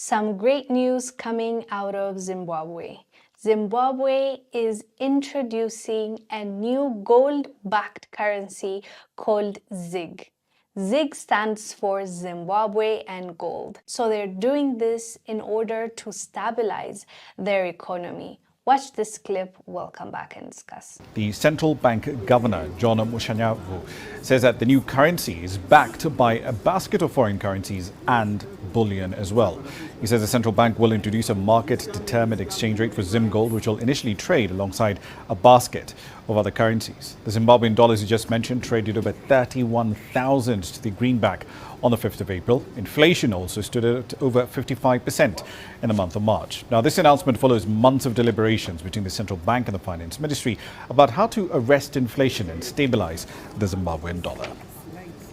Some great news coming out of Zimbabwe. Zimbabwe is introducing a new gold-backed currency called ZiG. ZiG stands for Zimbabwe and gold. So they're doing this in order to stabilize their economy. Watch this clip, we'll come back and discuss. The central bank governor, John Mushanyavu, says that the new currency is backed by a basket of foreign currencies and bullion as well. He says the central bank will introduce a market-determined exchange rate for Zim Gold, which will initially trade alongside a basket of other currencies. The Zimbabwean dollars you just mentioned traded over 31,000 to the greenback on the 5th of April. Inflation also stood at over 55% in the month of March. Now, this announcement follows months of deliberations between the central bank and the finance ministry about how to arrest inflation and stabilize the Zimbabwean dollar.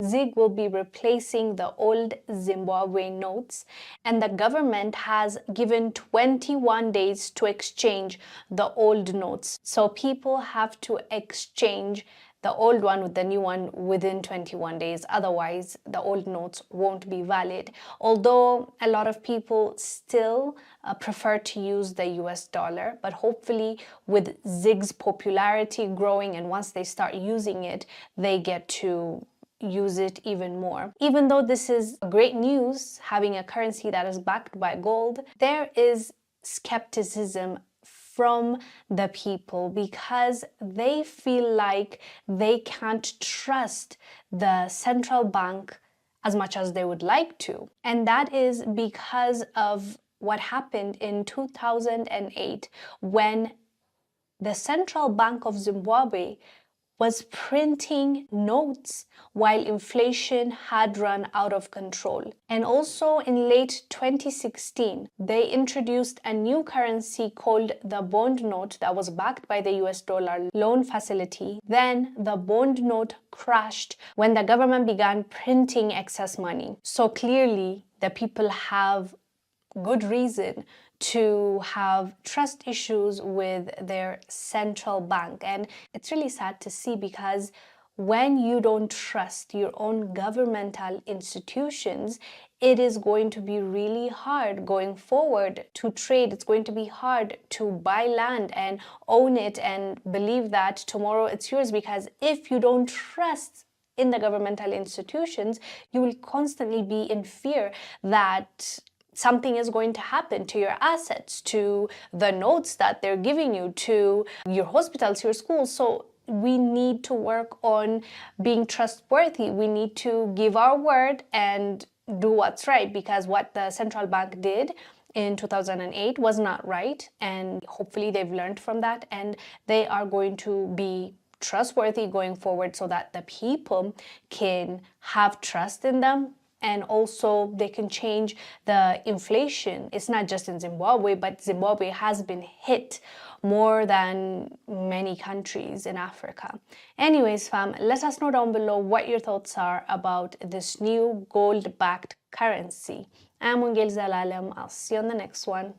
ZiG will be replacing the old Zimbabwe notes, and the government has given 21 days to exchange the old notes. So people have to exchange the old one with the new one within 21 days. Otherwise, the old notes won't be valid. Although a lot of people still prefer to use the US dollar, but hopefully with ZiG's popularity growing, and once they start using it, they get to use it even more. Even though this is great news, having a currency that is backed by gold, there is skepticism from the people because they feel like they can't trust the central bank as much as they would like to. And that is because of what happened in 2008 when the Central Bank of Zimbabwe was printing notes while inflation had run out of control. And also in late 2016, they introduced a new currency called the bond note that was backed by the US dollar loan facility. Then the bond note crashed when the government began printing excess money. So clearly, the people have good reason to have trust issues with their central bank. And it's really sad to see, because when you don't trust your own governmental institutions, it is going to be really hard going forward to trade. It's going to be hard to buy land and own it and believe that tomorrow it's yours, because if you don't trust in the governmental institutions, you will constantly be in fear that something is going to happen to your assets, to the notes that they're giving you, to your hospitals, your schools. So we need to work on being trustworthy. We need to give our word and do what's right, because what the central bank did in 2008 was not right. And hopefully they've learned from that, and they are going to be trustworthy going forward so that the people can have trust in them. And also they can change the inflation. It's not just in Zimbabwe, but Zimbabwe has been hit more than many countries in Africa. Anyways, fam, let us know down below what your thoughts are about this new gold-backed currency. I'm Wongel Zelalem. I'll see you on the next one.